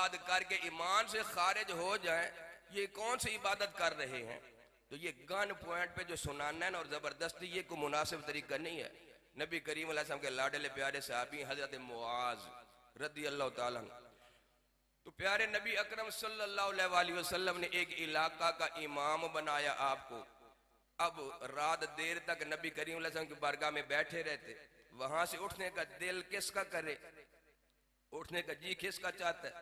बर्बाद करके ईमान से खारिज हो जाए, ये कौन सी इबादत कर रहे हैं? तो ये गन पॉइंट पे जो सुनाना है ना और जबरदस्ती, ये कोई मुनासिब तरीका नहीं है। नबी करीम अलैहि सल्लम के लाडले प्यारे साहबी हजरत मुआज रदी अल्लाह ताला, तो प्यारे नबी अकरम सल्लल्लाहु अलैहि वसल्लम ने एक इलाका का इमाम बनाया आपको। अब रात देर तक नबी करीम अलैहि सल्लम की बारगाह में बैठे रहते, वहां से उठने का दिल किसका करे, उठने का जी किसका चाहता है?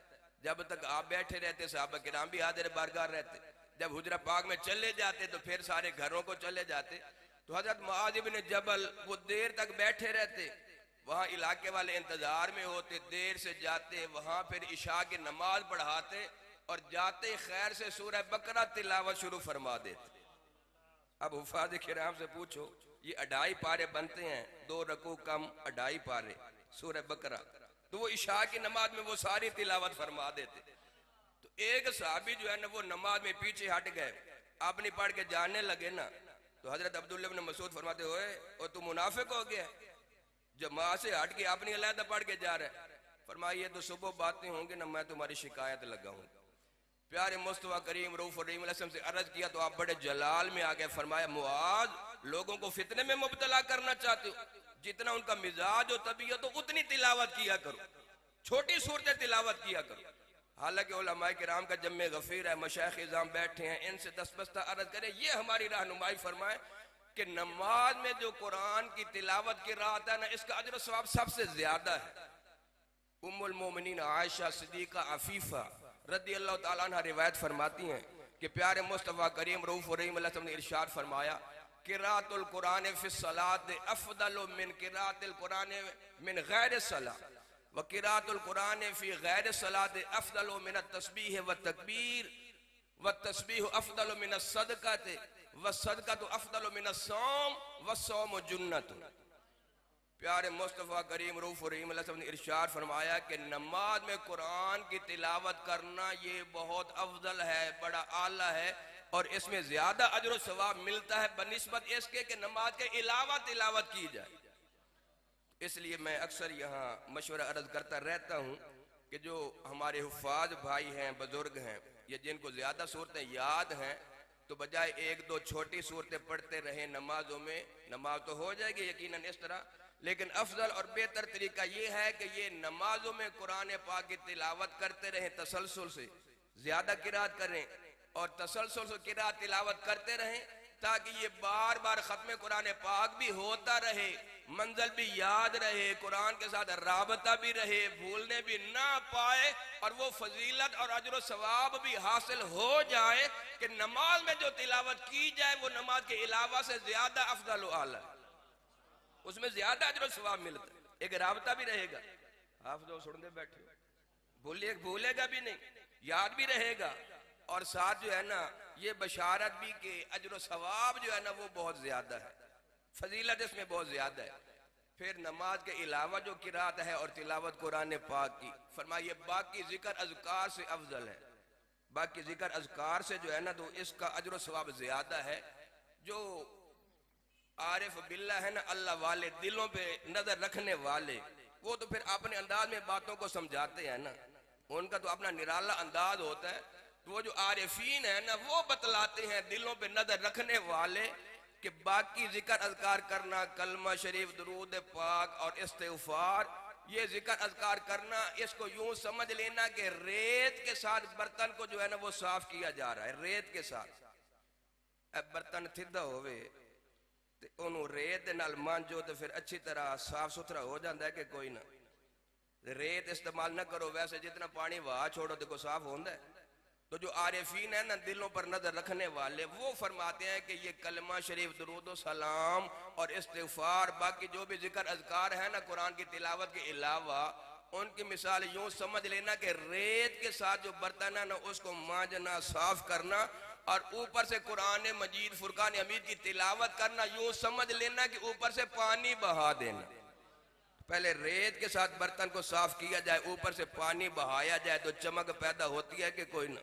जब तक आप बैठे रहते सहाबा किराम भी हाजिर बारगाह रहते, जब हुजरा पाक में चले जाते तो फिर सारे घरों को चले जाते। तो हजरत मुआज इब्न जबल वो देर तक बैठे रहते, वहां इलाके वाले इंतजार में होते, देर से जाते, वहां फिर इशा की नमाज पढ़ाते और जाते खैर से सूरह बकरा तिलावत शुरू फरमा देते। अब हुफाज किराम से पूछो, ये 2.5 पारे बनते हैं, 2 रकू कम 2.5 पारे सूरह बकरा, तो वो इशा की नमाज में वो सारी तिलावत फरमा देते। तो एक साहबी जो है ना वो नमाज में पीछे हट गए, अपनी पढ़ के जाने लगे ना, तो हजरत अब्दुल्लाह इब्न मसूद फरमाते हुए, और तू मुनाफिक हो गया, जमात से हट के अपनी अलहदा पढ़ के जा रहा है। फरमाया ये तो सुबह बातें होंगी ना, मैं तुम्हारी शिकायत लगाऊं। प्यारे मुस्तफा करीम रऊफ रहीम अलैहिस्सलाम से अर्ज किया तो आप बड़े जलाल में आ गए। फरमाया मुआज, लोगों को फितने में मुब्तला करना चाहते हो, जितना उनका मिजाज हो तबीयत हो उतनी तिलावत किया करो, छोटी सूरतें तिलावत किया करो। हालांकि उलमाए किराम का जम्मे गफीर है, मशाइख इज़ाम बैठे हैं, इनसे दस्तबस्ता अर्ज करें, ये हमारी रहनुमाई फरमाए कि नमाज में जो कुरान की तिलावत की रात है ना, इसका अजर सवाब सबसे ज्यादा है। उम्मुल मोमिनीन आयशा सिद्दीका अफीफा रदी अल्लाह ताला अन्हा रिवायत फरमाती हैं कि प्यारे मुस्तफा करीम रऊफ रहीम अलैहि सल्लम ने इरशाद फरमाया, किरातुल कुरान फी सलात अफदलु मिन किरातिल कुरान मिन गैर सलात व किरातुल कुरान फी गैर सलात अफदलु मिन तस्बीह व तकबीर व तस्बीह अफदलु मिन सदक़त व सदक़तु अफदलु मिन सौम व सौम जुन्नत। प्यारे मुस्तफ़ा करीम रऊफ रहीम अलैहि सल्लम ने इरशाद फरमाया कि नमाज में कुरान की तिलावत करना ये बहुत अफजल है, बड़ा आला है, और इसमें ज्यादा अजर व सवाब मिलता है बनिस्बत इसके कि नमाज के अलावा तिलावत की जाए। इसलिए मैं अक्सर यहाँ मशवरा अर्ज करता रहता हूँ कि जो हमारे हुफ़ाज़ भाई हैं, बुजुर्ग हैं, ये जिनको ज्यादा सूरतें याद हैं, तो बजाय 1-2 छोटी सूरतें पढ़ते रहे नमाजों में, नमाज तो हो जाएगी यकीनन इस तरह, लेकिन अफजल और बेहतर तरीका ये है कि ये नमाजों में कुरान पाक की तिलावत करते रहें, तसलसल से ज्यादा किरात करें और तसलसल से किरात तिलावत करते रहें, ताकि ये बार बार खत्म कुरान पाक भी होता रहे, मंजिल भी याद रहे, कुरान के साथ राबता भी रहे, भूलने भी ना पाए, और वो फजीलत और अजर सवाब भी हासिल हो जाए कि नमाज में जो तिलावत की जाए वो नमाज के अलावा से ज्यादा अफजल व आला, उसमें ज्यादा अजर सवाब मिलता है, एक राबता भी रहेगा। आप जो सुनते बैठे भूलेगा भी नहीं, याद भी रहेगा, और साथ जो है ना ये बशारत भी के अजर सवाब जो है ना वो बहुत ज्यादा है, फजीलत इसमें बहुत ज्यादा है। फिर नमाज के अलावा जो किरात है और तिलावत कुरान पाक की, फरमाइए बाकी जिक्र अज़कार से अफजल है, बाकी जिक्र अज़कार से जो है ना तो इसका अजर सवाब ज्यादा है। जो आरिफ बिल्ला है ना, अल्लाह वाले, दिलों पे नजर रखने वाले, वो तो फिर अपने अंदाज में बातों को समझाते हैं ना, उनका तो अपना निराला अंदाज होता है। तो वो जो आरिफीन है ना वो बतलाते हैं दिलों पे नजर रखने वाले कि बाकी जिक्र अज़कार करना, कलमा शरीफ, दुरूद पाक और इस्तिग़फ़ार, ये जिक्र अज़कार करना, इसको यूं समझ लेना कि रेत के साथ बर्तन को जो है ना वो साफ किया जा रहा है, रेत के साथ। अब बर्तन सीधा होवे ते ओनू रेत नाल मांजो तो फिर अच्छी तरह साफ सुथरा हो जाता है कि कोई ना। रेत इस्तेमाल ना करो, वैसे जितना पानी वहा छोड़ो देखो साफ होता है। तो जो आरिफीन है ना, दिलों पर नजर रखने वाले, वो फरमाते हैं कि ये कलमा शरीफ, दुरूद सलाम और इस्तिग़फ़ार, बाकी जो भी जिक्र अज़कार है ना कुरान की तिलावत के अलावा, उनकी मिसाल यूं समझ लेना कि रेत के साथ जो बर्तन है ना उसको मांजना, साफ करना, और ऊपर से कुरान मजीद फुरकान हमीद की तिलावत करना, यूं समझ लेना कि ऊपर से पानी बहा देना। पहले रेत के साथ बर्तन को साफ किया जाए, ऊपर से पानी बहाया जाए, तो चमक पैदा होती है कि कोई ना,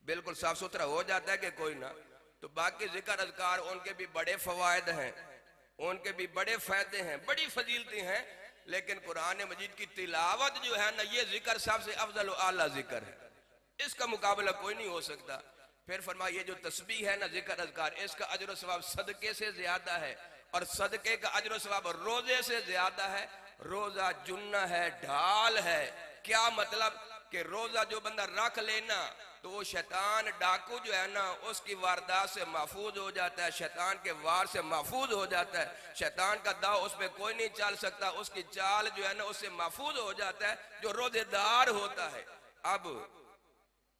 बिल्कुल साफ सुथरा हो जाता है कि कोई ना। तो बाकी जिक्र अज़कार उनके भी बड़े फवायद हैं, उनके भी बड़े फायदे हैं, बड़ी फजीलतें हैं, लेकिन कुरान मजीद की तिलावत जो है ना, ये जिक्र सबसे अफजल व आला जिक्र है, इसका मुकाबला कोई नहीं हो सकता। फिर फरमाया ये जो तस्बीह है ना, जिक्र अज़कार, इसका अजर व सवाब सदके से ज्यादा है, और सदके का अजर व सवाब रोजे से ज्यादा है। रोजा जुन्ना है, ढाल है। क्या मतलब कि रोजा जो बंदा रख लेना तो वो शैतान डाकू जो है ना, उसकी वारदात से महफूज हो जाता है, शैतान के वार से महफूज हो जाता है। शैतान का दाव उस पर कोई नहीं चल सकता, उसकी चाल जो है ना उससे महफूज हो जाता है जो रोजेदार होता है। अब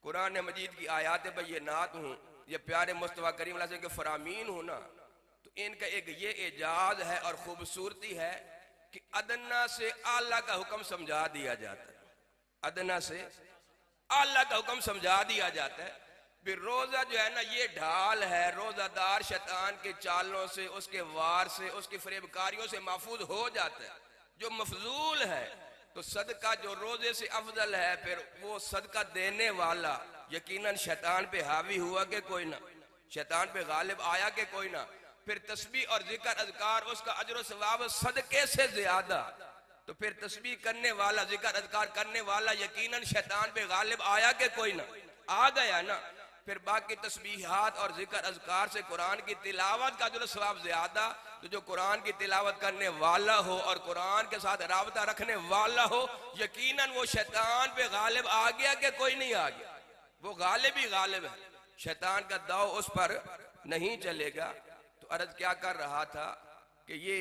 कुरान मजीद की आयात बय्यनात हूँ, ये प्यारे मुस्तफा करीम अलैहि सल्लम के फरामीन हूँ ना, तो इनका एक ये एजाज है और खूबसूरती है कि अदना से आला का हुक्म समझा दिया जाता है। अदना से आला का हुक्म समझा दिया जाता है। फिर रोजा जो है ना, ये ढाल है, रोजादार शैतान के चालों से, उसके वार से, उसकी फरेबकारियों से महफूज हो जाता है। जो मफजूल है तो सदका जो रोजे से अफजल है, फिर वो सदका देने वाला यकीनन शैतान पे हावी हुआ कि कोई ना, शैतान पे गालिब आया कि कोई ना। फिर तस्बीह और जिक्र अज़कार, उसका अजर व सवाब सदके से ज्यादा। तो फिर तस्बीह करने वाला, जिक्र अज़कार करने वाला यकीनन शैतान पे गालिब आया कि कोई ना, आ गया ना। फिर बाकी तस्बीहात और जिक्र अज़कार से कुरान की तिलावत का अजर सवाब ज्यादा। तो जो कुरान की तिलावत करने वाला हो और कुरान के साथ राबता रखने वाला हो, यकीनन वो शैतान पे गालिब आ गया कि कोई नहीं आ गया, वो गालिब ही गालिब है, शैतान का दाव उस पर नहीं चलेगा। तो अर्ज क्या कर रहा था कि ये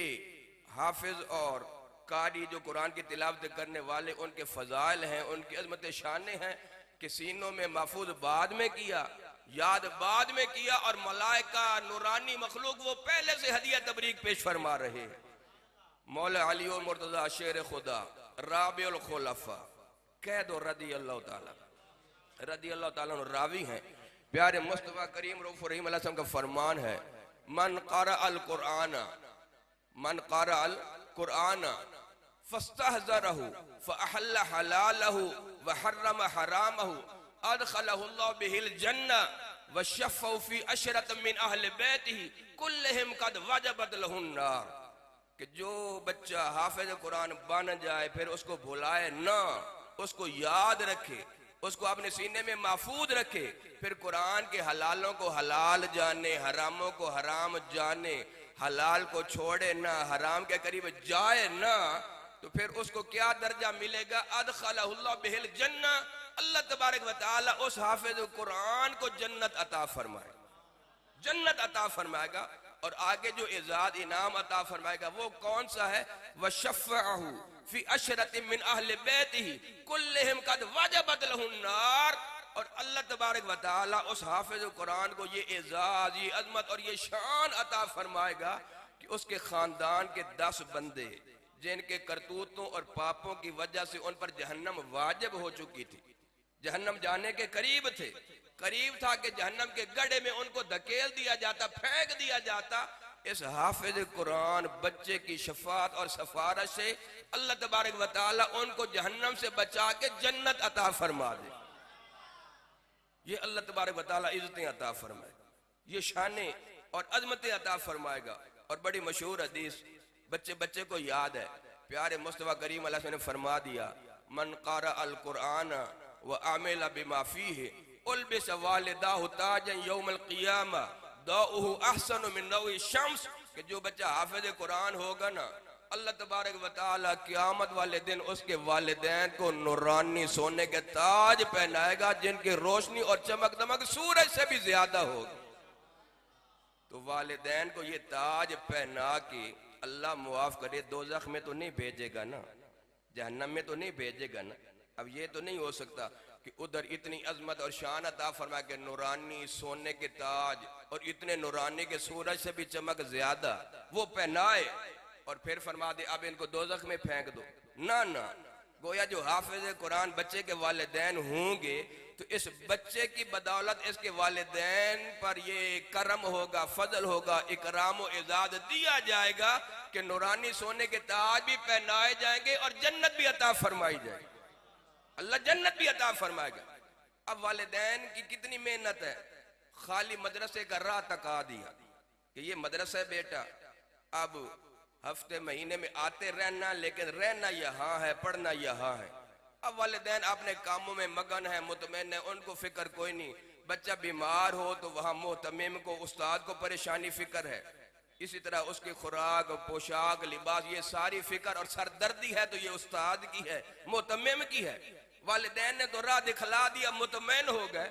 हाफिज और कारी जो कुरान की तिलावत करने वाले, उनके फजाइल हैं, उनकी अजमत शाने हैं कि सीनों में महफूज बाद में किया, याद बाद में किया, और मलाइका नूरानी मखलूक वो पहले से हदिया तबरीक पेश फरमा रहे हैं। मौला अली और मुर्तजा शेर खुदा राबिउल खुलफा कह दो रदी अल्लाह ताला रावी हैं। प्यारे मुस्तफा करीम रऊफ रहीम अलैहि सल्लम का फरमान है, मन क़रा अल कुरान फस्तहज़रहु फ़अहल्ल हलालहु व हर्रम हरामहु अदखलहु अल्लाहु बिहिल जन्नह व शफ़अ फ़ी अशरत मिन अहल बैतिही कुल्लुहुम क़द वजबत लहुन नार। कि जो बच्चा हाफिज कुरान बन जाए, फिर उसको भुलाए ना, उसको याद रखे, उसको अपने सीने में महफूज रखे, फिर कुरान के हलालों को हलाल जाने, हरामों को हराम जाने, हलाल को छोड़े ना, हराम के करीब जाए ना, तो फिर उसको क्या दर्जा मिलेगा? अदखलहुल्लाह बिहिल जन्नह, अल्लाह तबारक व तआला उस हाफिज कुरान को जन्नत अता फरमाए, जन्नत अता फरमाएगा। और आगे जो इजाद इनाम अता फरमाएगा वो कौन सा है? वशफ़अहु फी अशरत मिन अहल बैतिही कुल्लुहुम क़द वजबत लहुन नार। और अल्लाह तबारक व तआला उस हाफिज कुरान को ये एजाज, ये अजमत और ये शान अता फरमाएगा कि उसके खानदान के 10 बंदे जिनके करतूतों और पापों की वजह से उन पर जहन्नम वाजिब हो चुकी थी, जहन्नम जाने के करीब थे, करीब था कि जहन्नम के गड्ढे में उनको धकेल दिया जाता, फेंक दिया जाता। इस हाफिज कुरान बच्चे की शफात और सफारश से अल्लाह तबारक व तआला उनको जहन्नम से बचा के जन्नत अता फरमा दे। ये अल्लाह तबारक व तआला इज्जतें अता फरमाए, ये शाने और अजमतें अता फरमाएगा। और बड़ी मशहूर हदीस बच्चे बच्चे को याद है, प्यारे मुस्तफा करीम अलैहि सल्लम ने फरमा दिया, मन क़रा अल कुरान व आमिला बिमा फीही उल्बिस वालिदाहु ताजन यौमल क़ियामा दाउहु अहसनु मिन नौइ शम्स। कि जो बच्चा हाफिज कुरान होगा ना, अल्लाह तबारक व तआला क़यामत वाले दिन उसके वालिदैन को नूरानी सोने के ताज पहनाएगा, जिनकी रोशनी और चमक दमक सूरज से भी ज्यादा होगी। तो वालिदैन को ये ताज पहना के अल्लाह मुआफ करे दोज़ख में तो नहीं भेजेगा ना, जहन्नम में तो नहीं भेजेगा ना। अब ये तो नहीं हो सकता कि उधर इतनी अजमत और शान अता फरमा के नूरानी सोने के ताज और इतने नूरानी के सूरज से भी चमक ज्यादा वो पहनाए और फिर फरमा दे अब इनको दोज़ख में फेंक दो। ना ना, गोया जो हाफिज कुरान बच्चे के वालिदैन होंगे तो इस बच्चे की बदौलत इसके वालिदैन पर ये करम होगा, फजल होगा, इकराम व इजाद दिया जाएगा कि नूरानी सोने के ताज भी पहनाए जाएंगे और जन्नत भी अता फरमाई जाएगी, अल्लाह जन्नत भी अता फरमाएगा। अब वालिदैन की कितनी मेहनत है, खाली मदरसे का राह तका दिया कि ये मदरसा है बेटा, अब हफ्ते महीने में आते रहना, लेकिन रहना यहाँ है, पढ़ना यहाँ है। अब वालिदैन अपने कामों में मगन है, मुतमईन है, उनको फिक्र कोई नहीं। बच्चा बीमार हो तो वहाँ मोहतमिम को, उस्ताद को परेशानी फिक्र है। इसी तरह उसकी खुराक, पोशाक, लिबास, ये सारी फिक्र और सरदर्दी है तो ये उस्ताद की है, मोहतमिम की है। वालिदैन ने तो राह दिखला दिया, मुतमईन हो गए।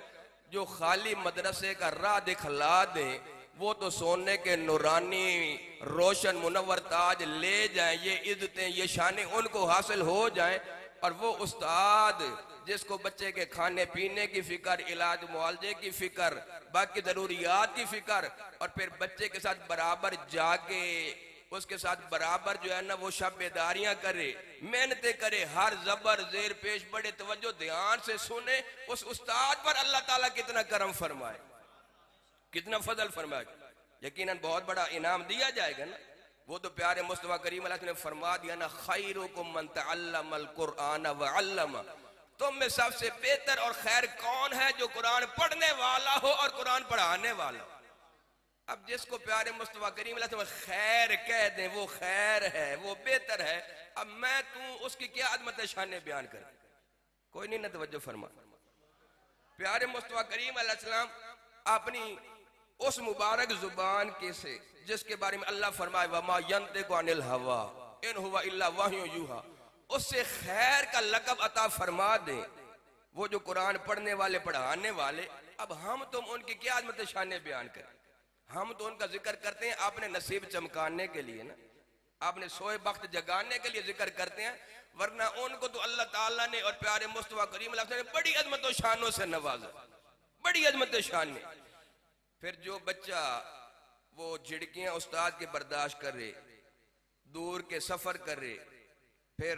जो खाली मदरसे का राह दिखला दे वो तो सोने के नूरानी रोशन मुनव्वर ताज ले जाएं, ये इज्जतें, ये शानें उनको हासिल हो जाएं। और वो उस्ताद जिसको बच्चे के खाने पीने की फिक्र, इलाज मुआवजे की फिक्र, बाकी जरूरियात की फिक्र, और फिर बच्चे के साथ बराबर जाके उसके साथ बराबर जो है ना वो शब बेदारियां करे, मेहनतें करे, हर जबर जेर पेश बड़े तवज्जो ध्यान से सुने, उस उस्ताद पर अल्लाह ताला कितना करम फरमाए, कितना फजल फरमाए। यकीनन बहुत बड़ा इनाम दिया जाएगा ना। वो तो प्यारे मुस्तफा करीम अलैहि ने फरमा दिया ना, खैरुकुम मन तअल्लमल कुरआन व अल्लम, तुम में सबसे बेहतर और खैर कौन है जो कुरान पढ़ने वाला हो और कुरान पढ़ाने वाला। अब जिसको प्यारे मुस्तफा करीम अलैहि वसल्लम खैर कह दे वो खैर है, वो बेहतर है। अब मैं तू उसकी क्या अजमत शान बयान कर, कोई नहीं ना तवज्जो फरमा। प्यारे मुस्तफा करीम अलैहि सलाम अपनी उस मुबारक जुबान के से जिसके बारे में अल्लाह फरमाए वमा यंतिकु अनिल हवा इन हुवा इल्ला वह्यु यूहा, उससे खैर का लक़ब अता फरमा दे, वो जो कुरान पढ़ने वाले, पढ़ाने वाले। अब हम तुम उनकी क्या अजमत शान बयान करें। हम तो उनका जिक्र करते हैं आपने नसीब चमकाने के लिए ना, आपने सोए वक्त जगाने के लिए जिक्र करते हैं, वरना उनको तो अल्लाह ताला ने और प्यारे मुस्तफा करीम अलैहि सल्लम ने बड़ी अजमत और शानों से नवाजा, बड़ी अजमत शान ने। फिर जो बच्चा वो झिड़कियां उस्ताद के बर्दाश्त करे, दूर के सफर करे, फिर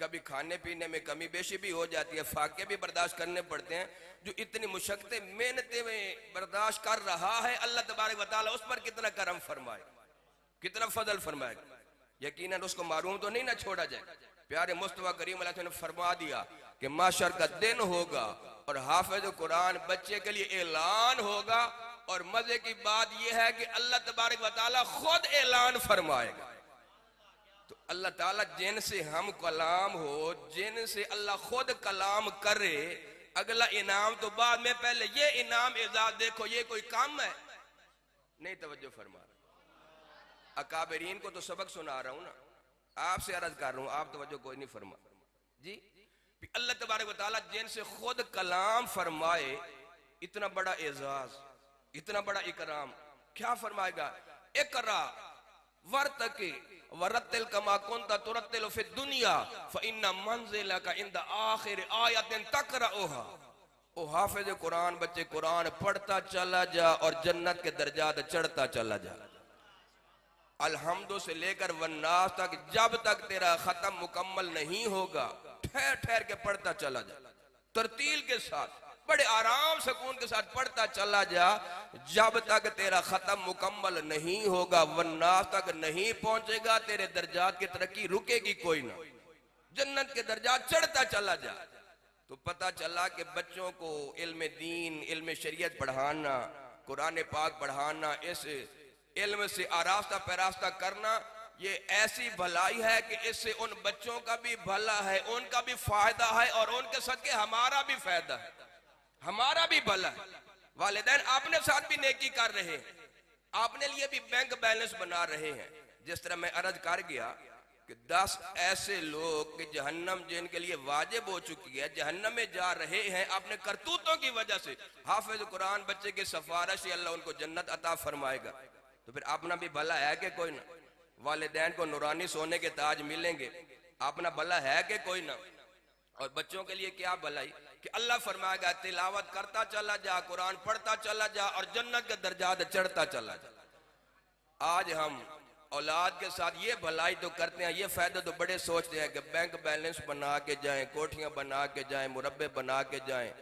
कभी खाने पीने में कमी बेशी भी हो जाती है, फाके भी बर्दाश्त करने पड़ते हैं, जो इतनी मुशक्कतें मेहनतें में बर्दाश्त कर रहा है, अल्लाह तबारक व तआला उस पर कितना करम फरमाए, कितना फजल फरमाए। यकीनन उसको मारूम तो नहीं ना छोड़ा जाए। प्यारे मुस्तफा करीम अलैहि सल्लम ने फरमा दिया कि माशर का दिन होगा और हाफिज कुरान बच्चे के लिए ऐलान होगा, और मजे की बात यह है कि अल्लाह तबारक व तआला खुद ऐलान फरमाएगा। तो अल्लाह ताला जिनसे हम कलाम हो, जिनसे अल्लाह खुद कलाम करे, अगला इनाम तो बाद में, पहले ये इनाम एजाज देखो, ये कोई काम है नहीं। तवज्जो फरमा, अकाबरीन को तो सबक सुना रहा हूं ना, आपसे अर्ज कर रहा हूं, आप तवज्जो कोई नहीं फरमा जी। अल्लाह तबारक व तआला जिनसे खुद कलाम फरमाए, इतना बड़ा एजाज, इतना बड़ा इकराम, क्या फरमाएगा, इकरा वर्तके वरत्तिल कमा कुंता तुरत्तिलु फि दुनिया फइन्ना मंजिलका इंद आखिर आयतिन तकराउहा। ओ हाफिज कुरान बच्चे, कुरान पढ़ता चला जा और जन्नत के दर्जात चढ़ता चला जा। अलहम्दु से लेकर वन्नास तक, जब तक तेरा खत्म मुकम्मल नहीं होगा, ठहर ठहर के पढ़ता चला जा, तरतील के साथ, बड़े आराम सुकून के साथ पढ़ता चला जा, जब तक तेरा खत्म मुकम्मल नहीं होगा, वन्नास तक नहीं पहुंचेगा, तेरे दर्जात की तरक्की रुकेगी कोई ना, जन्नत के दर्जात चढ़ता चला जा। तो पता चला कि बच्चों को इल्म दीन, इल्म शरीयत पढ़ाना, कुरान पाक पढ़ाना, इस इल्म से आरास्ता पैरास्ता करना, ये ऐसी भलाई है कि इससे उन बच्चों का भी भला है, उनका भी फायदा है, और उनके सदके हमारा भी फायदा है, हमारा भी भला है। वालिदैन अपने साथ भी नेकी कर रहे हैं, अपने लिए भी बैंक बैलेंस बना रहे हैं। जिस तरह मैं अर्ज कर गया कि 10 ऐसे लोग कि जहन्नम जिनके लिए वाजिब हो चुकी है, जहन्नम में जा रहे हैं अपने करतूतों की वजह से, हाफिज कुरान बच्चे की सिफारिश से अल्लाह उनको जन्नत अता फरमाएगा। तो फिर अपना भी भला है कि कोई ना, वालिदैन को नूरानी सोने के ताज मिलेंगे, अपना भला है कि कोई ना। और बच्चों के लिए क्या भलाई कि अल्लाह फरमाएगा तिलावत करता चला जा, कुरान पढ़ता चला जा और जन्नत के दर्जात चढ़ता चला जा। आज हम औलाद के साथ ये भलाई तो करते हैं, ये फायदे तो बड़े सोचते हैं कि बैंक बैलेंस बना के जाएं, कोठियां बना के जाएं, मुरब्बे बना के जाएं,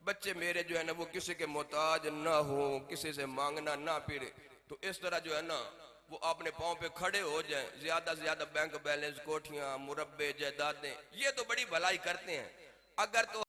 बच्चे मेरे जो है ना वो किसी के मोहताज ना हो, किसी से मांगना ना फिरे। तो इस तरह जो है ना वो अपने पांव पे खड़े हो जाएं, ज्यादा से ज्यादा बैंक बैलेंस, कोठियां, मुरब्बे, जायदादें, ये तो बड़ी भलाई करते हैं। अगर तो